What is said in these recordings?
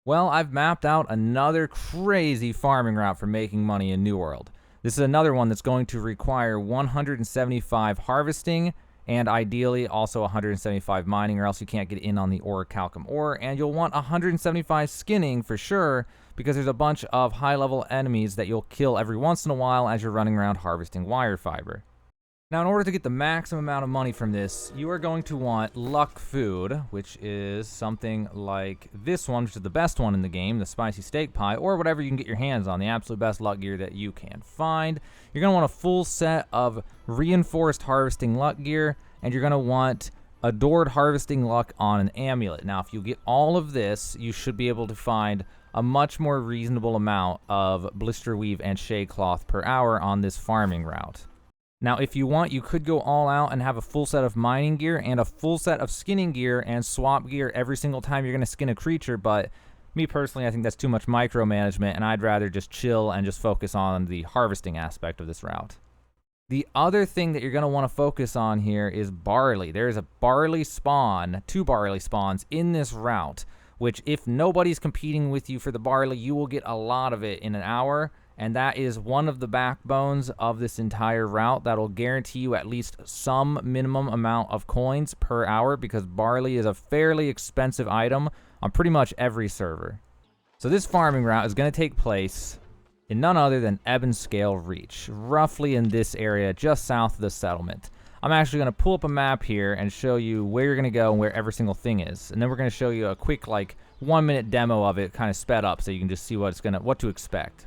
Well, I've mapped out another crazy farming route for making money in New World. This is another one that's going to require 175 harvesting and ideally also 175 mining, or else you can't get in on the orichalcum ore, and you'll want 175 skinning for sure, because there's a bunch of high-level enemies that you'll kill every once in a while as you're running around harvesting wire fiber. Now, in order to get the maximum amount of money from this, you are going to want luck food, which is something like this one, which is the best one in the game, the spicy steak pie, or whatever you can get your hands on, the absolute best luck gear that you can find. You're going to want a full set of reinforced harvesting luck gear, and you're going to want adored harvesting luck on an amulet. Now, if you get all of this, you should be able to find a much more reasonable amount of blister weave and shade cloth per hour on this farming route. Now, if you want, you could go all out and have a full set of mining gear and a full set of skinning gear and swap gear every single time you're going to skin a creature, but me personally, I think that's too much micromanagement, and I'd rather just chill and just focus on the harvesting aspect of this route. The other thing that you're going to want to focus on here is barley. There is a barley spawn, 2 barley spawns in this route, which if nobody's competing with you for the barley, you will get a lot of it in an hour. And that is one of the backbones of this entire route that'll guarantee you at least some minimum amount of coins per hour, because barley is a fairly expensive item on pretty much every server. So this farming route is going to take place in none other than Ebonscale Reach, roughly in this area just south of the settlement. I'm actually going to pull up a map here and show you where you're going to go and where every single thing is. And then we're going to show you a quick 1-minute demo of it, kind of sped up, so you can just see what to expect.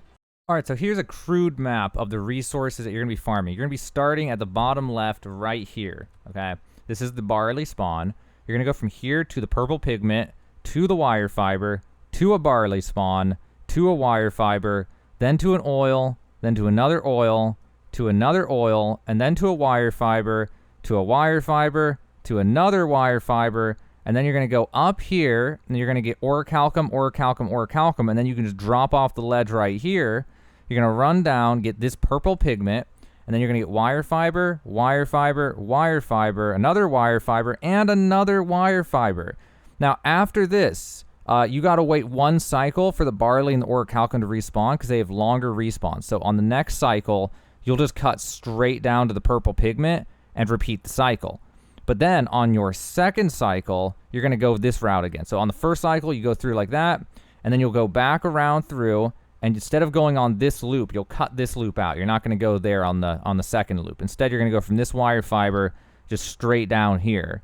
Alright, so here's a crude map of the resources that you're going to be farming. You're going to be starting at the bottom left right here, okay? This is the barley spawn. You're going to go from here to the purple pigment, to the wire fiber, to a barley spawn, to a wire fiber, then to an oil, then to another oil, to another oil, and then to a wire fiber, to a wire fiber, to another wire fiber, and then you're going to go up here, and you're going to get orichalcum, orichalcum, orichalcum, and then you can just drop off the ledge right here. You're going to run down, get this purple pigment, and then you're going to get wire fiber, wire fiber, wire fiber, another wire fiber, and another wire fiber. Now, after this, you got to wait 1 cycle for the barley and the orichalcum to respawn, because they have longer respawns. So on the next cycle, you'll just cut straight down to the purple pigment and repeat the cycle. But then on your second cycle, you're going to go this route again. So on the first cycle, you go through like that, and then you'll go back around through, and instead of going on this loop, you'll cut this loop out. You're not going to go there on the second loop. Instead, you're going to go from this wire fiber just straight down here,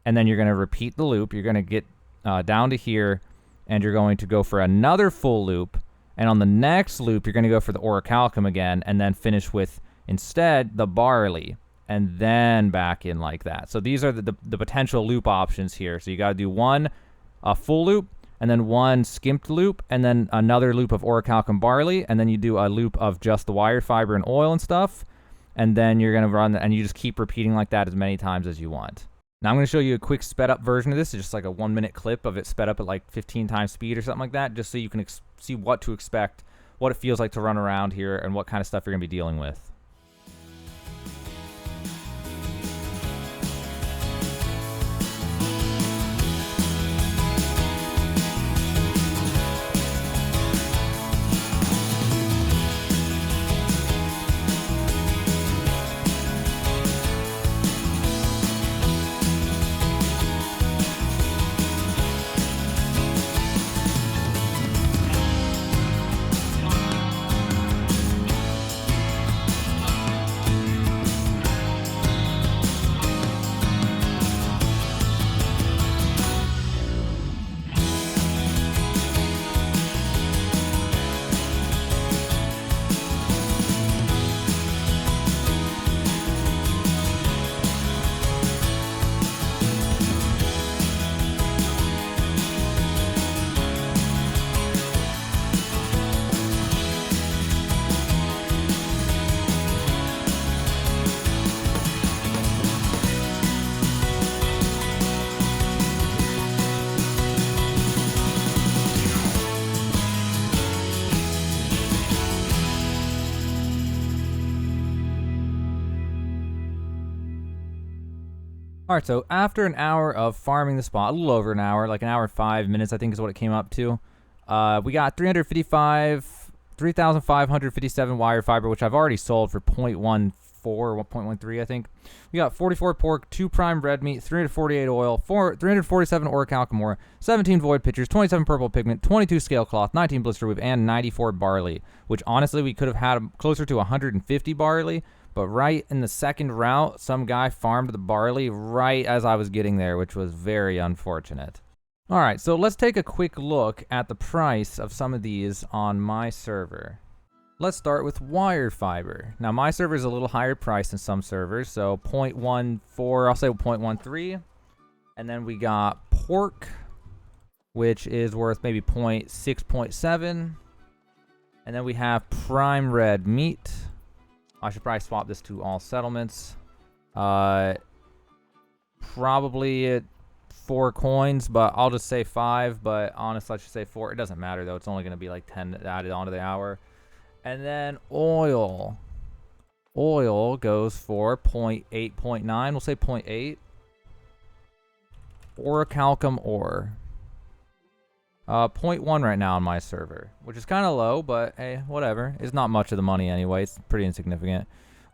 and then you're going to repeat the loop. You're going to get down to here, and you're going to go for another full loop, and on the next loop, you're going to go for the orichalcum again, and then finish with, instead, the barley, and then back in like that. So these are the potential loop options here. So you got to do one full loop, and then 1 skimped loop, and then another loop of orichalcum barley, and then you do a loop of just the wire fiber and oil and stuff, and then you're going to run, and you just keep repeating like that as many times as you want. Now I'm going to show you a quick sped up version of this. It's just like a 1-minute clip of it sped up at 15 times speed or something like that, just so you can see what to expect, what it feels like to run around here, and what kind of stuff you're going to be dealing with. Alright, so after an hour of farming the spot, a little over an hour, like an hour and 5 minutes I think is what it came up to, We got 3,557 wire fiber, which I've already sold for 0.14 or 1.13, I think. We got 44 pork, 2 prime red meat, 348 oil, 347 orichalcum ore, 17 void pitchers, 27 purple pigment, 22 scale cloth, 19 blister weave, and 94 barley, which honestly we could have had closer to 150 barley, but right in the second route, some guy farmed the barley right as I was getting there, which was very unfortunate. All right, so let's take a quick look at the price of some of these on my server. Let's start with wire fiber. Now, my server is a little higher price than some servers, so 0.14, I'll say 0.13. And then we got pork, which is worth maybe 0.6, 0.7. And then we have prime red meat. I should probably swap this to all settlements. Probably at 4 coins, but I'll just say 5. But honestly, I should say 4. It doesn't matter, though. It's only going to be like 10 added onto the hour. And then oil. Oil goes for 0.8, 0.9. We'll say 0.8. Orichalcum ore. 0.1 right now on my server, which is kind of low, but hey, whatever. It's not much of the money anyway. It's pretty insignificant.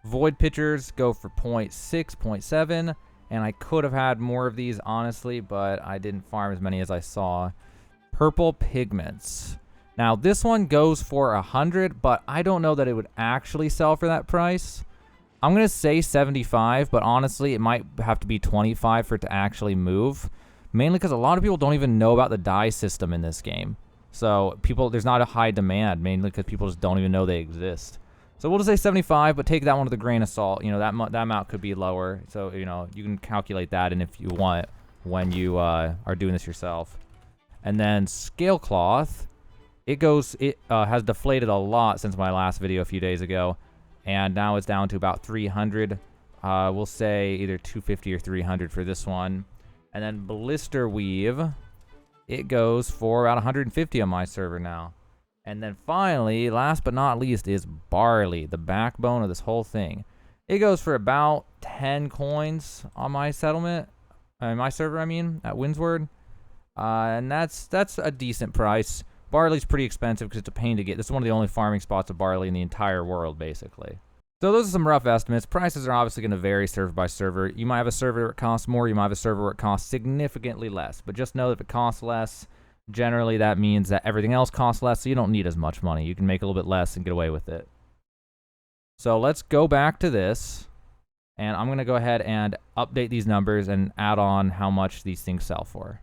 Void pitchers go for 0.6, 0.7. And I could have had more of these, honestly, but I didn't farm as many as I saw. Purple pigments. Now, this one goes for 100, but I don't know that it would actually sell for that price. I'm going to say 75, but honestly, it might have to be 25 for it to actually move. Mainly because a lot of people don't even know about the dye system in this game. So, there's not a high demand, mainly because people just don't even know they exist. So, we'll just say 75, but take that one with a grain of salt. You know, that amount could be lower. So, you know, you can calculate that in if you want when you are doing this yourself. And then scale cloth. It has deflated a lot since my last video a few days ago, and now it's down to about 300. We'll say either 250 or 300 for this one. And then blister weave, it goes for about 150 on my server now. And then finally, last but not least, is barley, the backbone of this whole thing. It goes for about 10 coins on my settlement, my server, I mean, at Windsward. And that's a decent price. Barley's pretty expensive because it's a pain to get. This is one of the only farming spots of barley in the entire world, basically. So those are some rough estimates. Prices are obviously going to vary server by server. You might have a server where it costs more. You might have a server where it costs significantly less. But just know that if it costs less, generally that means that everything else costs less, so you don't need as much money. You can make a little bit less and get away with it. So let's go back to this. And I'm going to go ahead and update these numbers and add on how much these things sell for.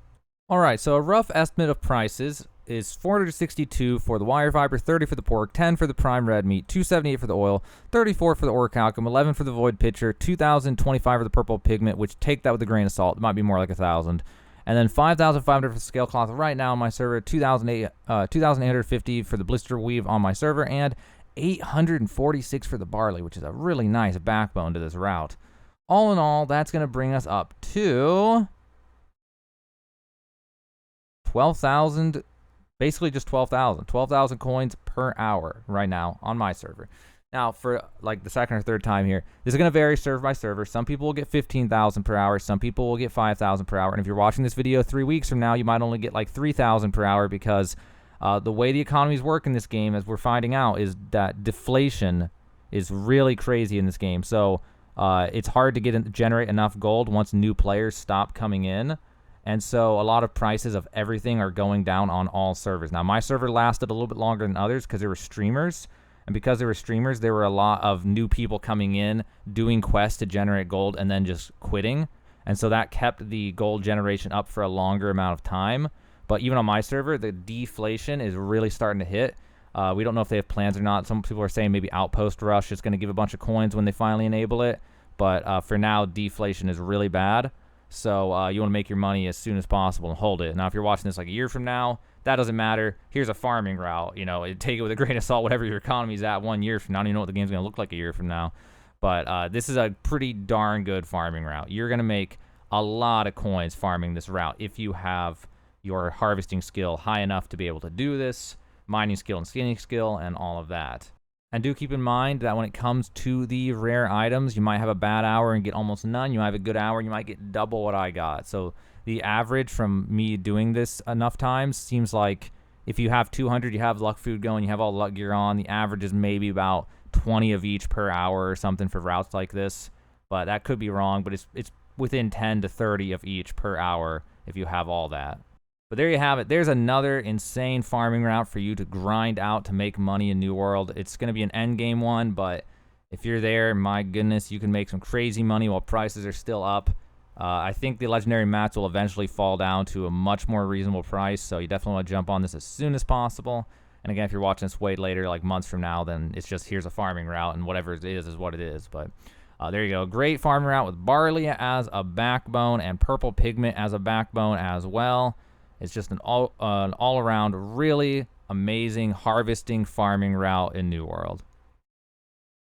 All right, so a rough estimate of prices is 462 for the wire fiber, 30 for the pork, 10 for the prime red meat, 278 for the oil, 34 for the orichalcum, 11 for the void pitcher, 2,025 for the purple pigment, which take that with a grain of salt. It might be more like 1,000. And then 5,500 for the scale cloth right now on my server, 2,850 for the blister weave on my server, and 846 for the barley, which is a really nice backbone to this route. All in all, that's going to bring us up to 12,000. Basically just 12,000. 12,000 coins per hour right now on my server. Now, for like the second or third time here, this is going to vary server by server. Some people will get 15,000 per hour. Some people will get 5,000 per hour. And if you're watching this video 3 weeks from now, you might only get like 3,000 per hour because the way the economies work in this game, as we're finding out, is that deflation is really crazy in this game. So it's hard to generate enough gold once new players stop coming in. And so a lot of prices of everything are going down on all servers. Now, my server lasted a little bit longer than others because there were streamers. And because there were streamers, there were a lot of new people coming in, doing quests to generate gold, and then just quitting. And so that kept the gold generation up for a longer amount of time. But even on my server, the deflation is really starting to hit. We don't know if they have plans or not. Some people are saying maybe Outpost Rush is going to give a bunch of coins when they finally enable it. But for now, deflation is really bad. So you want to make your money as soon as possible and hold it. Now, if you're watching this like a year from now, that doesn't matter. Here's a farming route. You know, take it with a grain of salt, whatever your economy's at 1 year from now. I don't even know what the game's going to look like a year from now. But this is a pretty darn good farming route. You're going to make a lot of coins farming this route if you have your harvesting skill high enough to be able to do this, mining skill and skinning skill, and all of that. And do keep in mind that when it comes to the rare items, you might have a bad hour and get almost none. You might have a good hour and you might get double what I got. So the average from me doing this enough times seems like If you have 200, you have luck food going, you have all the luck gear on. The average is maybe about 20 of each per hour or something for routes like this. But that could be wrong, but it's within 10 to 30 of each per hour if you have all that. But there you have it. There's another insane farming route for you to grind out to make money in New World. It's going to be an end game one, but if you're there, my goodness, you can make some crazy money while prices are still up. I think the legendary mats will eventually fall down to a much more reasonable price, so you definitely want to jump on this as soon as possible. And again, if you're watching this way later, like months from now, then it's just here's a farming route, and whatever it is what it is. But there you go. Great farming route with barley as a backbone and purple pigment as a backbone as well. It's just an all-around really amazing harvesting farming route in New World.